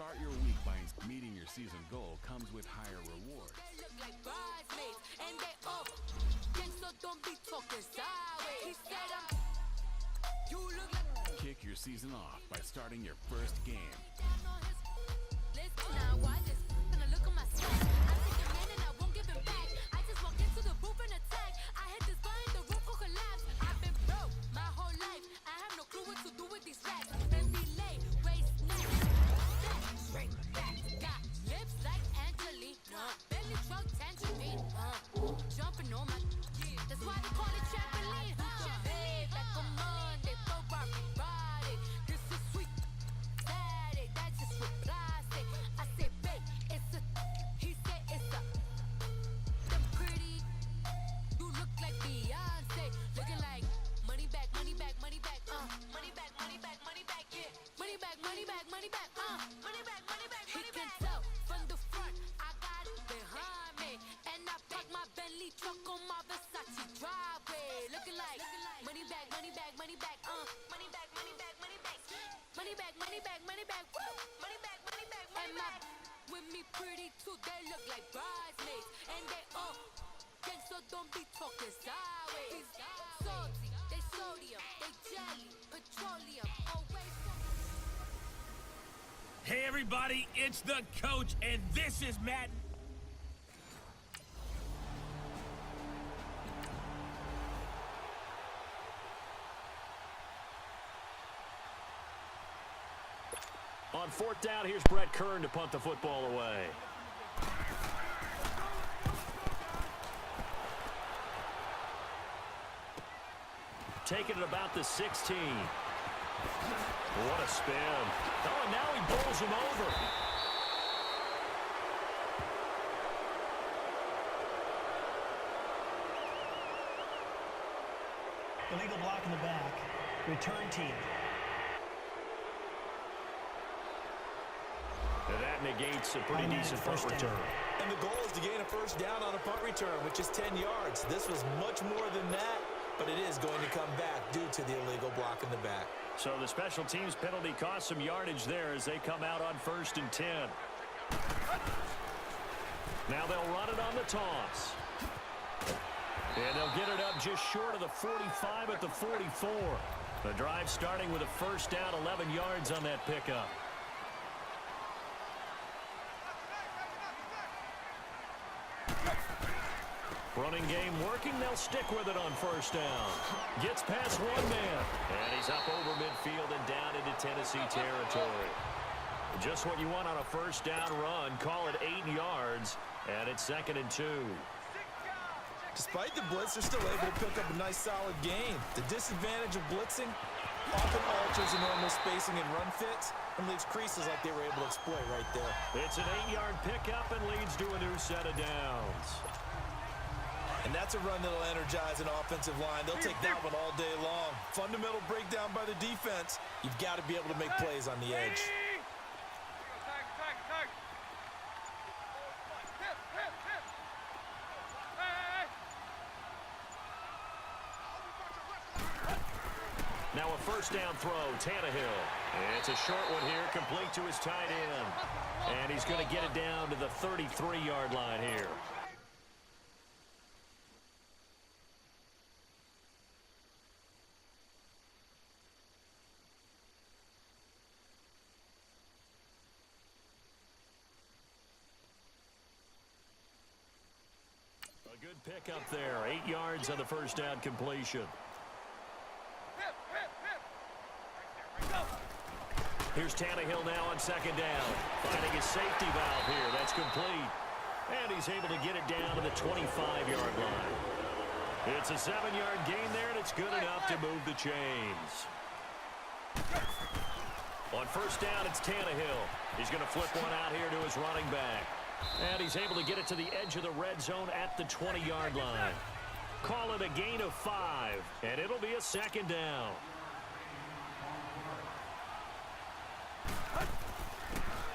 Start your week by meeting your season goal comes with higher rewards. They look like bridesmaids, and they all so don't be talking sideways. He said you look like... Kick your season off by starting your first game. Listen now, why this gonna look on my swag? I take a man and I won't give him back. I just walk into the booth and attack. I hit this button, the roof will collapse. I've been broke my whole life. I have no clue what to do with these racks. Then be late, race neck. Straight back. Got lips like Angelina. Belly truck tangerine. Jumping on my... That's why they call it trampoline. Hey, back on Monday for everybody. This is sweet Saturday. That's just what plastic. I say, babe, it's a... He said it's a... Them pretty... You look like Beyonce. Looking like money back, money back, money back. Money back, money back, money back, yeah. Money back, money back, money back. Money back, money back, money back. He can tell from the front. I got it behind me. And I park my Bentley truck on my Versace driveway. Looking like money back, money back, money back. Money back, money back, money back. Money back, money back, money back. Woo! Money back, money back, money back. With me pretty too, they look like bridesmaids. And they all gang, so don't be talking sideways. Salty, they sodium, they jelly, petroleum. Always Hey everybody, it's the coach, and this is Madden. On fourth down, here's Brett Kern to punt the football away. Taking it about the 16. What a spin. Oh, and now he bowls him over. Illegal block in the back. Return team. And that negates a pretty decent punt return. And the goal is to gain a first down on a punt return, which is 10 yards. This was much more than that, but it is going to come back due to the illegal block in the back. So the special teams penalty cost some yardage there as they come out on 1st and 10. Now they'll run it on the toss. And they'll get it up just short of the 45 at the 44. The drive starting with a first down, 11 yards on that pickup. Running game working. They'll stick with it on first down. Gets past one man. And he's up over midfield and down into Tennessee territory. Just what you want on a first down run. Call it 8 yards. And it's 2nd and 2. Despite the blitz, they're still able to pick up a nice solid gain. The disadvantage of blitzing often alters the normal spacing and run fits and leaves creases like they were able to exploit right there. It's an 8-yard pickup and leads to a new set of downs. And that's a run that'll energize an offensive line. They'll take that one all day long. Fundamental breakdown by the defense. You've got to be able to make plays on the edge. Now a first down throw, Tannehill. It's a short one here, complete to his tight end. And he's going to get it down to the 33-yard line here. A good pickup there, 8 yards on the first down completion. Here's Tannehill now on 2nd down. Finding his safety valve here. That's complete. And he's able to get it down to the 25-yard line. It's a 7-yard gain there, and it's good enough to move the chains. On first down, it's Tannehill. He's going to flip one out here to his running back. And he's able to get it to the edge of the red zone at the 20-yard line. Call it a gain of 5, and it'll be a 2nd down.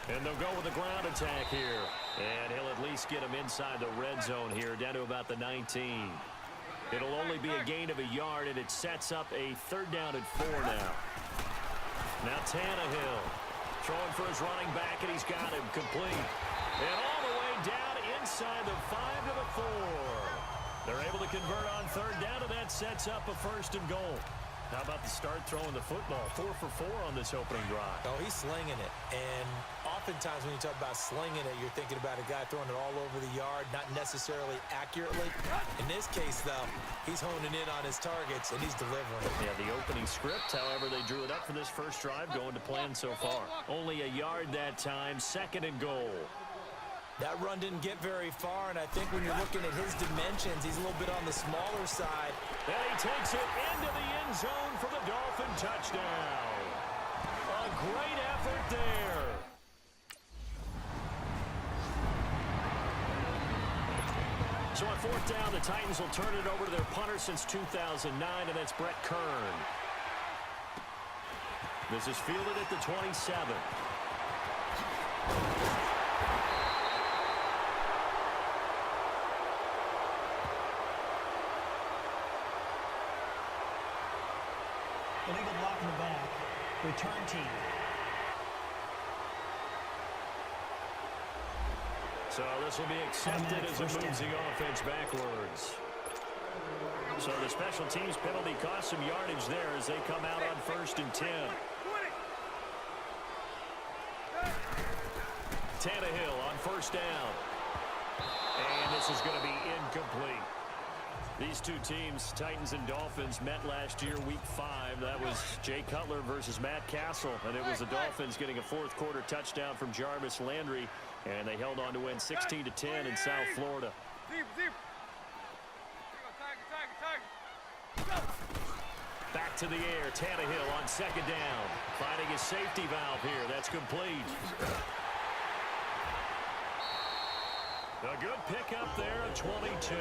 And they'll go with the ground attack here. And he'll at least get him inside the red zone here, down to about the 19. It'll only be a gain of a yard, and it sets up a 3rd down and 4 now. Now Tannehill. Throwing for his running back, and he's got him complete. And all the way down inside the 5 to the 4. They're able to convert on third down, and that sets up a 1st and goal. How about the start throwing the football? 4 for 4 on this opening drive. Oh, he's slinging it. And oftentimes when you talk about slinging it, you're thinking about a guy throwing it all over the yard, not necessarily accurately. In this case, though, he's honing in on his targets, and he's delivering. Yeah, the opening script, however, they drew it up for this first drive, going to plan so far. Only a yard that time, 2nd and goal. That run didn't get very far, and I think when you're looking at his dimensions, he's a little bit on the smaller side. And he takes it into the end zone for the Dolphin touchdown. A great effort there. So on 4th down, the Titans will turn it over to their punter since 2009, and that's Brett Kern. This is fielded at the 27. Illegal block in the back. Return team. So this will be accepted as it moves the offense backwards. So the special teams penalty cost some yardage there as they come out on 1st and 10. Tannehill on 1st down. And this is going to be incomplete. These two teams, Titans and Dolphins, met last year, Week 5. That was Jay Cutler versus Matt Castle, and it was the Dolphins getting a 4th quarter touchdown from Jarvis Landry, and they held on to win 16-10 in South Florida. Back to the air, Tannehill on 2nd down, finding his safety valve here. That's complete. A good pickup there at 22.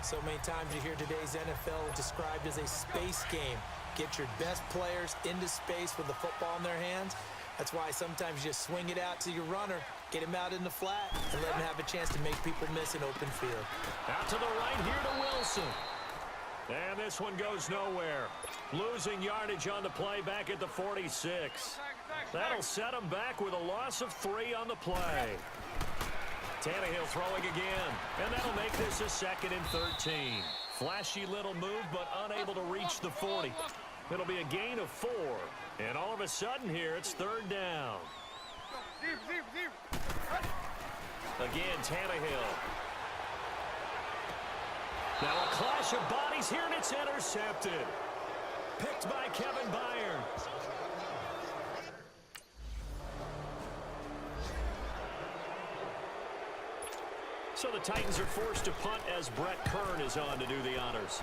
So many times you hear today's NFL described as a space game. Get your best players into space with the football in their hands. That's why sometimes you just swing it out to your runner, get him out in the flat, and let him have a chance to make people miss an open field. Out to the right here to Wilson. And this one goes nowhere. Losing yardage on the play back at the 46. That'll set him back with a loss of 3 on the play. Tannehill throwing again, and that'll make this a 2nd and 13. Flashy little move, but unable to reach the 40. It'll be a gain of 4, and all of a sudden here, it's 3rd down. Again, Tannehill. Now a clash of bodies here, and it's intercepted. Picked by Kevin Byard. So the Titans are forced to punt as Brett Kern is on to do the honors.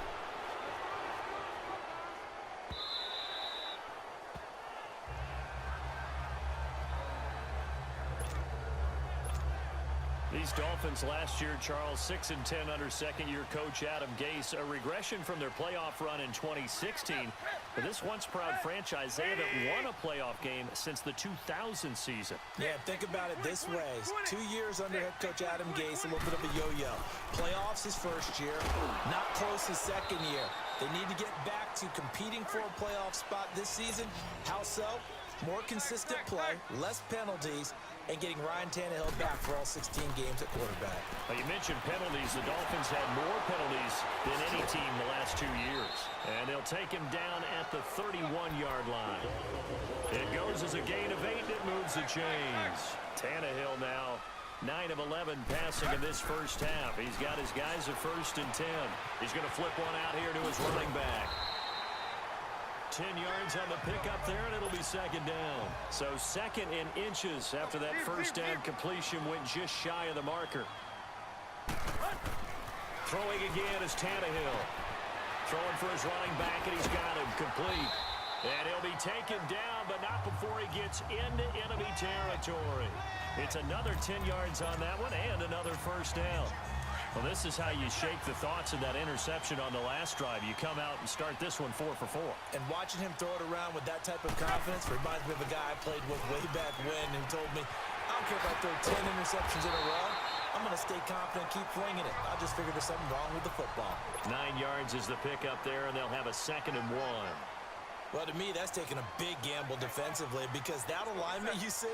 These Dolphins last year, Charles, 6-10 under second-year coach Adam Gase, a regression from their playoff run in 2016. But this once-proud franchise, they haven't won a playoff game since the 2000 season. Yeah, think about it this way. 2 years under head coach Adam Gase, a little bit of a yo-yo. Playoffs his first year, not close his second year. They need to get back to competing for a playoff spot this season. How so? More consistent play, less penalties, and getting Ryan Tannehill back for all 16 games at quarterback. Well, you mentioned penalties. The Dolphins had more penalties than any team the last 2 years. And they'll take him down at the 31-yard line. It goes as a gain of 8, and it moves the chains. Tannehill now 9 of 11 passing in this first half. He's got his guys at 1st and 10. He's going to flip one out here to his running back. 10 yards on the pickup there, and it'll be 2nd down. So 2nd in inches after that first down completion went just shy of the marker. Throwing again is Tannehill. Throwing for his running back, and he's got him complete. And he'll be taken down, but not before he gets into enemy territory. It's another 10 yards on that one, and another first down. Well, this is how you shake the thoughts of that interception on the last drive. You come out and start this one 4 for 4. And watching him throw it around with that type of confidence reminds me of a guy I played with way back when who told me, I don't care if I throw 10 interceptions in a row. I'm going to stay confident, keep flinging it. I just figured there's something wrong with the football. 9 yards is the pickup there, and they'll have a 2nd and 1. Well, to me, that's taking a big gamble defensively because that alignment you see,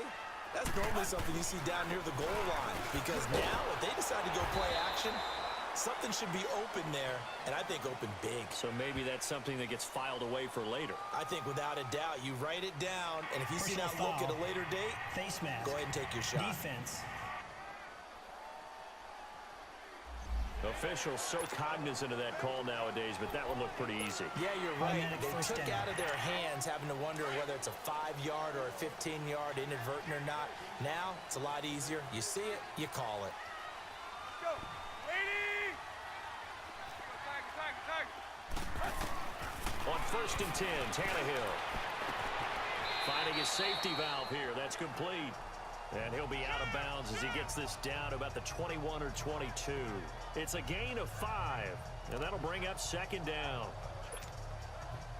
that's normally something you see down near the goal line. Because now, if they decide to go play action, something should be open there, and I think open big. So maybe that's something that gets filed away for later. I think without a doubt, you write it down, and if you see that look at a later date, face mask. go ahead and take your shot. Defense. Officials so cognizant of that call nowadays, but that one looked pretty easy. Yeah, you're right. Automatic They first took down. out of their hands having to wonder whether it's a 5-yard or a 15-yard inadvertent or not. Now, it's a lot easier. You see it, you call it. Go. Lady! On 1st and 10, Tannehill. Finding his safety valve here. That's complete. And he'll be out of bounds as he gets this down to about the 21 or 22. It's a gain of 5, and that'll bring up 2nd down.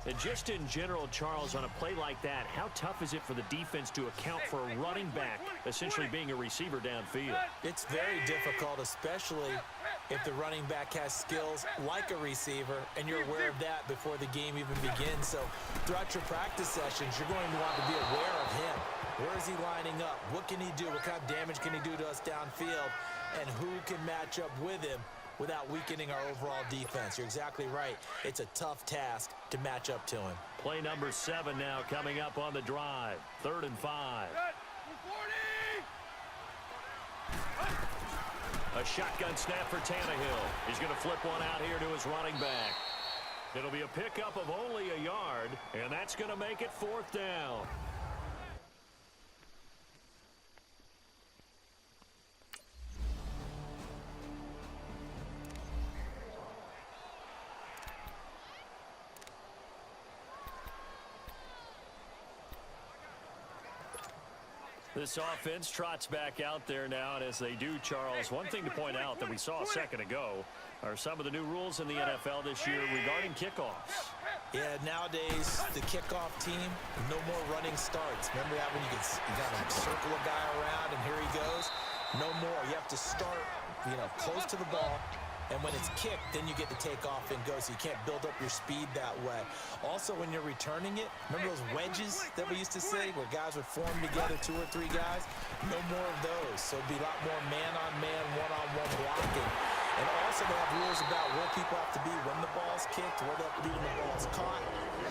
And just in general, Charles, on a play like that, how tough is it for the defense to account for a running back essentially being a receiver downfield? It's very difficult, especially if the running back has skills like a receiver, and you're aware of that before the game even begins. So throughout your practice sessions, you're going to want to be aware of him. Where is he lining up? What can he do? What kind of damage can he do to us downfield? And who can match up with him without weakening our overall defense? You're exactly right. It's a tough task to match up to him. Play number 7 now coming up on the drive. 3rd and 5. A shotgun snap for Tannehill. He's going to flip one out here to his running back. It'll be a pickup of only a yard, and that's going to make it 4th down. This offense trots back out there now, and as they do, Charles, one thing to point out that we saw a second ago are some of the new rules in the NFL this year regarding kickoffs. Yeah, nowadays, the kickoff team, no more running starts. Remember that when you got to circle a guy around, and here he goes? No more. You have to start, close to the ball. And when it's kicked, then you get to take off and go, so you can't build up your speed that way. Also, when you're returning it, remember those wedges that we used to see where guys would form together, 2 or 3 guys? No more of those. So it'd be a lot more man-on-man, one-on-one blocking. And also they have rules about where people have to be when the ball's kicked, where they have to be when the ball's caught.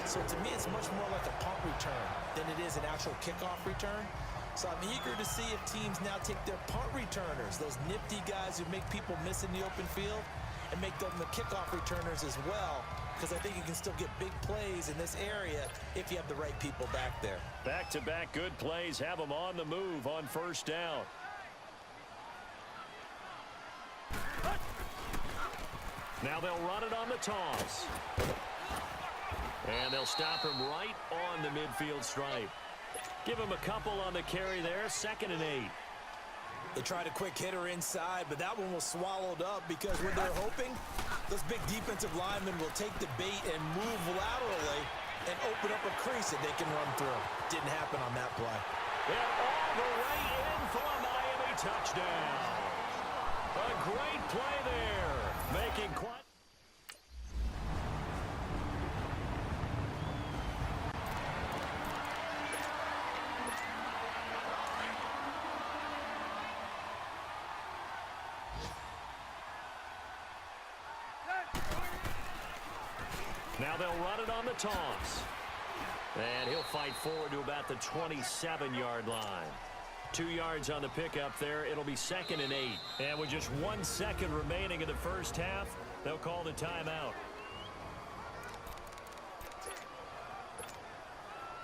So to me, it's much more like a punt return than it is an actual kickoff return. So I'm eager to see if teams now take their punt returners, those nifty guys who make people miss in the open field, and make them the kickoff returners as well, because I think you can still get big plays in this area if you have the right people back there. Back-to-back good plays have them on the move on 1st down. Now they'll run it on the toss. And they'll stop him right on the midfield stripe. Give him a couple on the carry there, 2nd and 8. They tried a quick hitter inside, but that one was swallowed up because what they're hoping, those big defensive linemen will take the bait and move laterally and open up a crease that they can run through. Didn't happen on that play. And all the way in for a Miami touchdown. A great play there, making quite... Now they'll run it on the toss. And he'll fight forward to about the 27-yard line. 2 yards on the pickup there. It'll be 2nd and 8. And with just 1 second remaining in the first half, they'll call the timeout.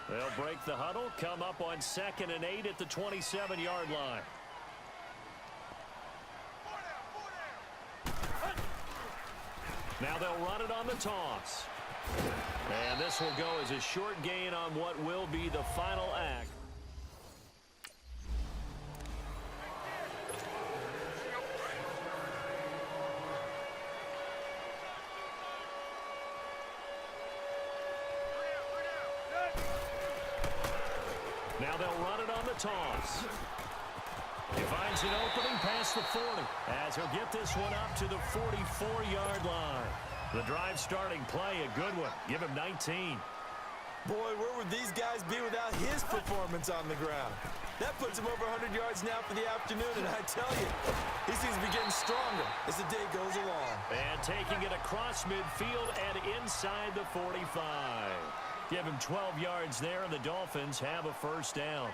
They'll break the huddle, come up on 2nd and 8 at the 27-yard line. Now they'll run it on the toss. And this will go as a short gain on what will be the final act. Now they'll run it on the toss. He finds an opening past the 40 as he'll get this one up to the 44-yard line. The drive starting play, a good one. Give him 19. Boy, where would these guys be without his performance on the ground? That puts him over 100 yards now for the afternoon, and I tell you, he seems to be getting stronger as the day goes along. And taking it across midfield and inside the 45. Give him 12 yards there, and the Dolphins have a first down.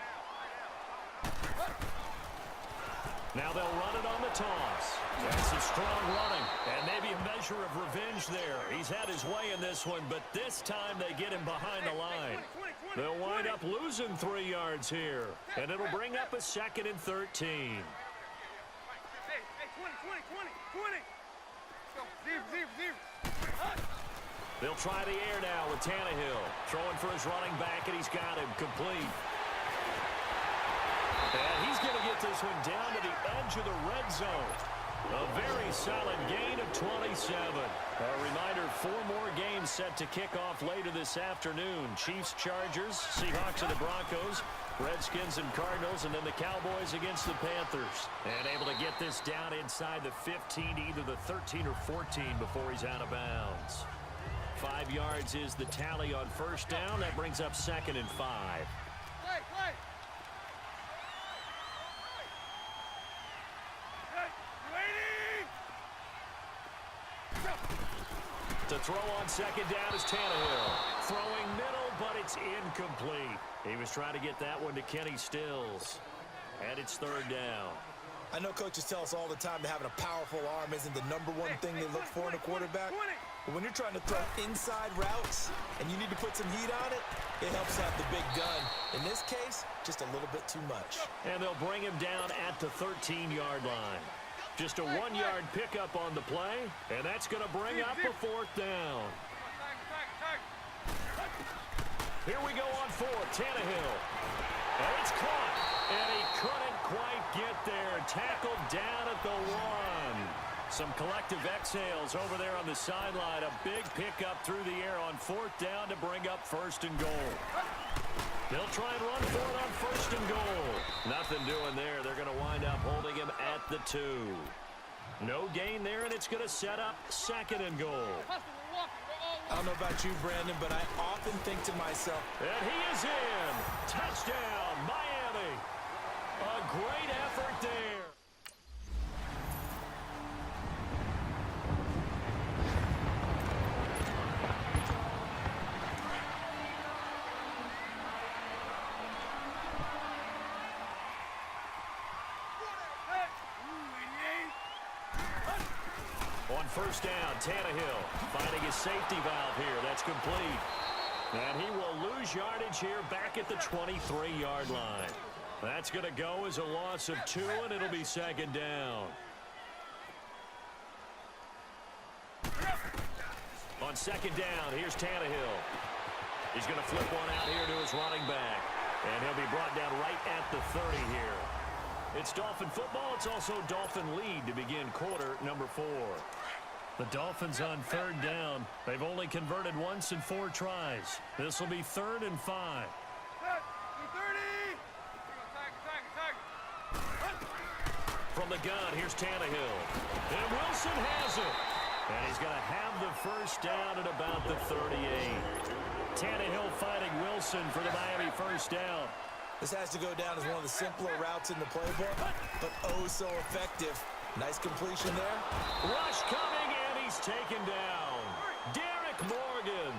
Now they'll run it on the toss. That's some strong running, and maybe a measure of revenge there. He's had his way in this one, but this time they get him behind the line. They'll wind up losing 3 yards here, and it'll bring up a 2nd and 13. Hey, 20. Go, zero. They'll try the air now with Tannehill. Throwing for his running back, and he's got him complete. And he's going to get this one down to the edge of the red zone. A very solid gain of 27. A reminder, 4 more games set to kick off later this afternoon. Chiefs, Chargers, Seahawks and the Broncos, Redskins and Cardinals, and then the Cowboys against the Panthers. And able to get this down inside the 15, either the 13 or 14 before he's out of bounds. 5 yards is the tally on first down. That brings up 2nd and 5. Play. To throw on 2nd down is Tannehill. Throwing middle, but it's incomplete. He was trying to get that one to Kenny Stills. And it's 3rd down. I know coaches tell us all the time that having a powerful arm isn't the #1 thing they look for in a quarterback. But when you're trying to throw inside routes and you need to put some heat on it, it helps have the big gun. In this case, just a little bit too much. And they'll bring him down at the 13-yard line. Just a 1-yard pickup on the play, and that's going to bring up a 4th down. Here we go on 4th, Tannehill. And it's caught, and he couldn't quite get there. Tackled down at the 1. Some collective exhales over there on the sideline. A big pickup through the air on 4th down to bring up 1st and goal. They'll try and run for it on 1st and goal. Nothing doing there. They're going to wind up holding him at the 2. No gain there, and it's going to set up 2nd and goal. I don't know about you, Brandon, but I often think to myself, and he is in. Touchdown, Miami. A great effort there. On 1st down, Tannehill finding his safety valve here. That's complete. And he will lose yardage here back at the 23-yard line. That's going to go as a loss of 2, and it'll be 2nd down. On 2nd down, here's Tannehill. He's going to flip one out here to his running back. And he'll be brought down right at the 30 here. It's Dolphin football. It's also Dolphin lead to begin quarter number 4. The Dolphins on 3rd down. They've only converted once in 4 tries. This will be 3rd and 5. From the gun, here's Tannehill. And Wilson has it. And he's going to have the first down at about the 38. Tannehill fighting Wilson for the Miami first down. This has to go down as one of the simpler routes in the playbook, but oh so effective. Nice completion there. Rush coming, and he's taken down. Derek Morgan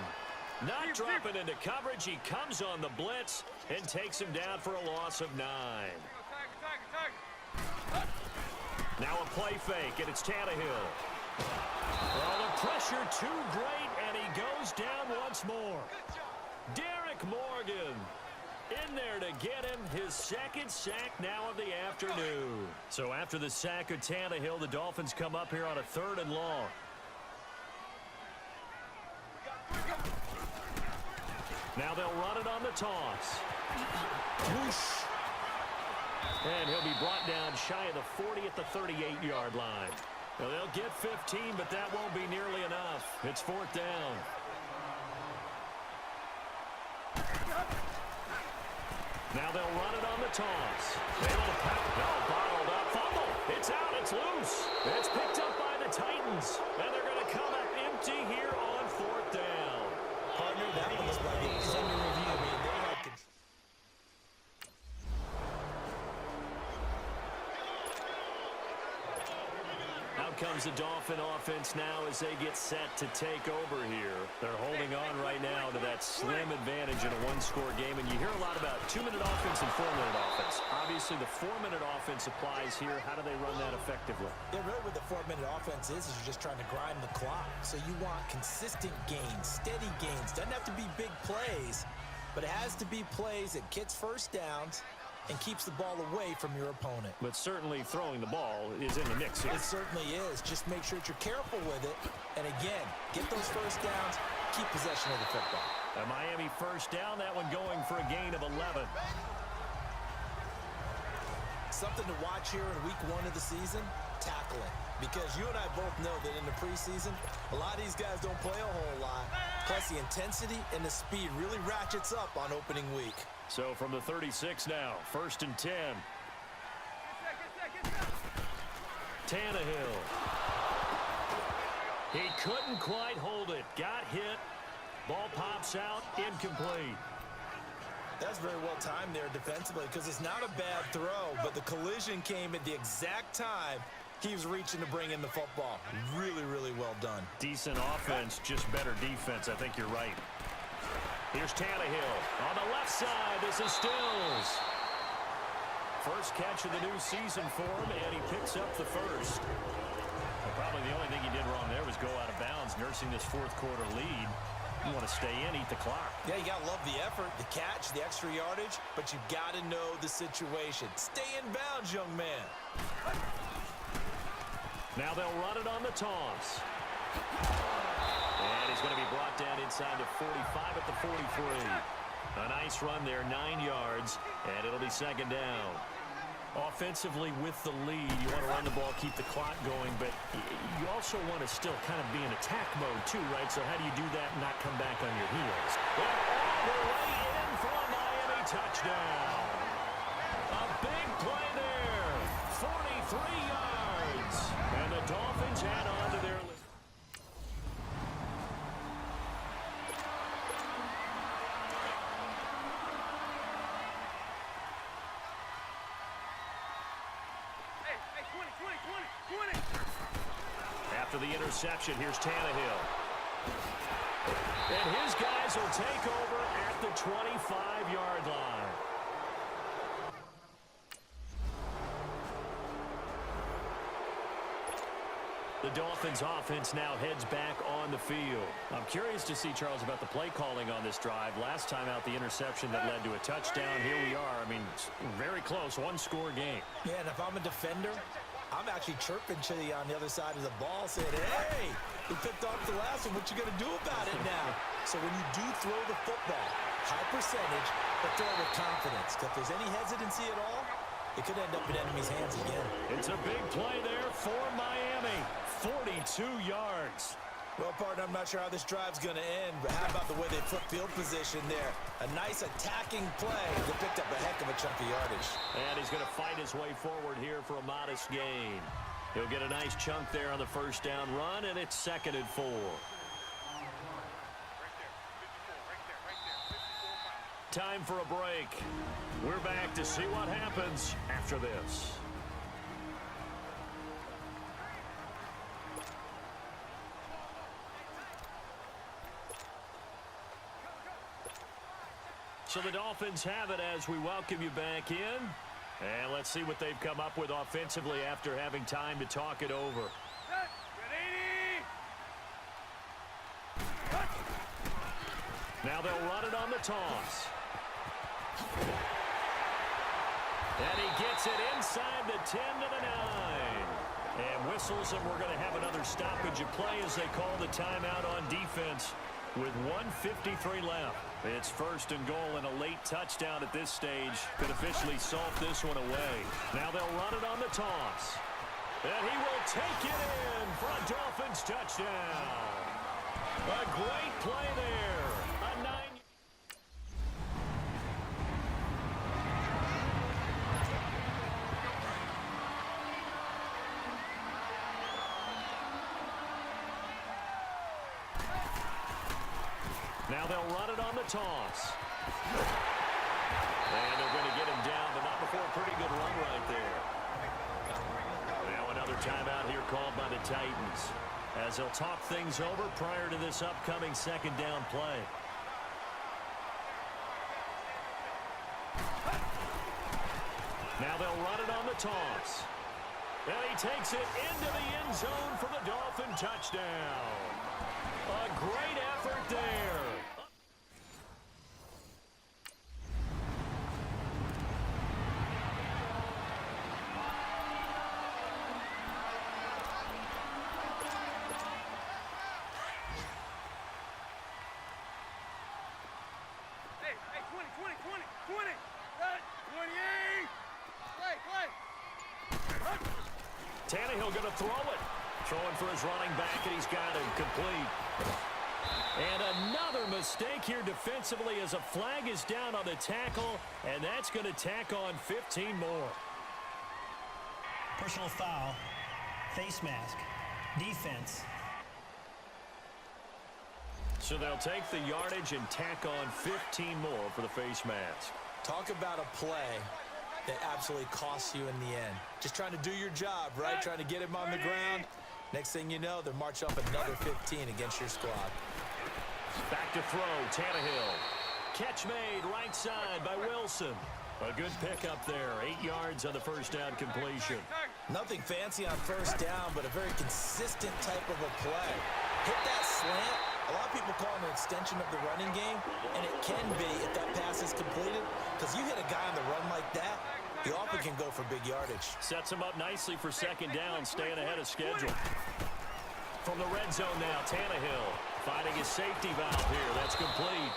not dropping into coverage. He comes on the blitz and takes him down for a loss of 9. Now a play fake, and it's Tannehill. Well, the pressure too great, and he goes down once more. Derek Morgan in there to get him his 2nd sack now of the afternoon. So after the sack of Tannehill, the Dolphins come up here on a 3rd and long. Now they'll run it on the toss. Whoosh. And he'll be brought down shy of the 40 at the 38-yard line. Well, they'll get 15, but that won't be nearly enough. It's 4th down. Now they'll run it on the toss. Able to pound. No, bottled up. Fumble. It's out. It's loose. It's picked up by the Titans. And they're going to come up empty here on 4th down. Partner, that one looks like it was under out comes the Dolphin offense now as they get set to take over here. They're holding on right now to that slim advantage in a one-score game. And you hear a lot about 2-minute offense and 4-minute offense. Obviously, the 4-minute offense applies here. How do they run that effectively? Yeah, really what the 4-minute offense is you're just trying to grind the clock. So you want consistent gains, steady gains. Doesn't have to be big plays, but it has to be plays that gets first downs and keeps the ball away from your opponent. But certainly throwing the ball is in the mix here. It certainly is. Just make sure that you're careful with it. And again, get those first downs, keep possession of the football. A Miami first down, that one going for a gain of 11. Something to watch here in week 1 of the season, tackling. Because you and I both know that in the preseason, a lot of these guys don't play a whole lot. Plus the intensity and the speed really ratchets up on opening week. So from the 36 now, 1st and 10. Tannehill. He couldn't quite hold it. Got hit. Ball pops out. Incomplete. That's very well timed there defensively because it's not a bad throw, but the collision came at the exact time he was reaching to bring in the football. Really, really well done. Decent offense, just better defense. I think you're right. Here's Tannehill. On the left side, this is Stills. First catch of the new season for him, and he picks up the first. Well, probably the only thing he did wrong there was go out of bounds, nursing this fourth-quarter lead. You want to stay in, eat the clock. Yeah, you got to love the effort, the catch, the extra yardage, but you got to know the situation. Stay in bounds, young man. Now they'll run it on the toss. And he's going to be brought down inside the 45 at the 43. A nice run there, 9 yards, and it'll be 2nd down. Offensively with the lead, you want to run the ball, keep the clock going, but you also want to still kind of be in attack mode too, right? So how do you do that and not come back on your heels? And all the way in for a Miami touchdown. A big play there, 43 yards. And the Dolphins add on to their lead. After the interception, here's Tannehill. And his guys will take over at the 25-yard line. The Dolphins offense now heads back on the field. I'm curious to see, Charles, about the play calling on this drive. Last time out, the interception that led to a touchdown. Here we are. I mean, very close, one-score game. Yeah, and if I'm a defender, I'm actually chirping to you on the other side of the ball, saying, hey, we picked off the last one. What you going to do about it now? So when you do throw the football, high percentage, but throw it with confidence. If there's any hesitancy at all, it could end up in enemy's hands again. It's a big play there for Miami. 42 yards. Well, partner, I'm not sure how this drive's going to end, but how about the way they flip field position there? A nice attacking play that picked up a heck of a chunk of yardage. And he's going to fight his way forward here for a modest gain. He'll get a nice chunk there on the first down run, and it's 2nd and 4. Time for a break. We're back to see what happens after this. So the Dolphins have it as we welcome you back in. And let's see what they've come up with offensively after having time to talk it over. Now they'll run it on the toss. And he gets it inside the 10 to the 9. And whistles, and we're going to have another stoppage of play as they call the timeout on defense with 1:53 left. It's 1st and goal, and a late touchdown at this stage could officially salt this one away. Now they'll run it on the toss. And he will take it in for a Dolphins touchdown. A great play there. A 9. Now they'll run it on the toss. And they're going to get him down, but not before a pretty good run right there. Now an Another timeout here called by the Titans, as they'll talk things over prior to this upcoming second down play. Now they'll run it on the toss. And he takes it into the end zone for the Dolphin touchdown. A great effort there. Hey, 20, 20, 20, 20. Got it. 28. Play. Tannehill going to throw it. Throwing for his running back, and he's got him complete. And another mistake here defensively as a flag is down on the tackle, and that's going to tack on 15 more. Personal foul. Face mask. Defense. So they'll take the yardage and tack on 15 more for the face mask. Talk about a play that absolutely costs you in the end. Just trying to do your job, right? Trying to get him on the ground. Next thing you know, they're march up another 15 against your squad. Back to throw, Tannehill. Catch made right side by Wilson. A good pickup there, 8 yards on the first down completion. Nothing fancy on first down, but a very consistent type of a play. Hit that slant. A lot of people call it an extension of the running game, and it can be if that pass is completed, because you hit a guy on the run like that, he often can go for big yardage. Sets him up nicely for second down, staying ahead of schedule. From the red zone now, Tannehill finding his safety valve here. That's complete.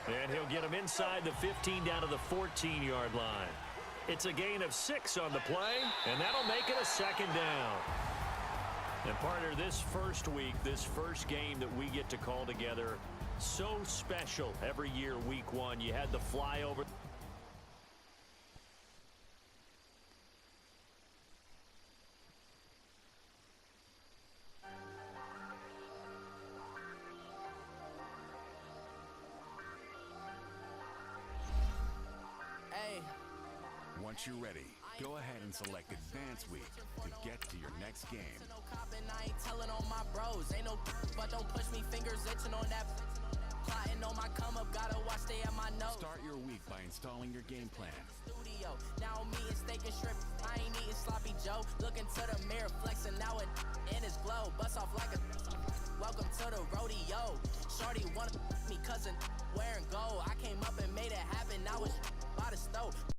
And he'll get him inside the 15 down to the 14-yard line. It's a gain of 6 on the play, and that'll make it a second down. And partner, this first week, this first game that we get to call together, so special every year, week 1. You had the flyover. Once you're ready, go ahead and select Advanced Week to get to your next game. I ain't telling on my bros. Ain't no but don't push me, fingers itching on that. Plotting on my come up, gotta watch stay at my nose. Start your week by installing your game plan. Studio. Now I'm eating steak and shrimp. I ain't eating sloppy Joe. Looking to the mirror, flexing now it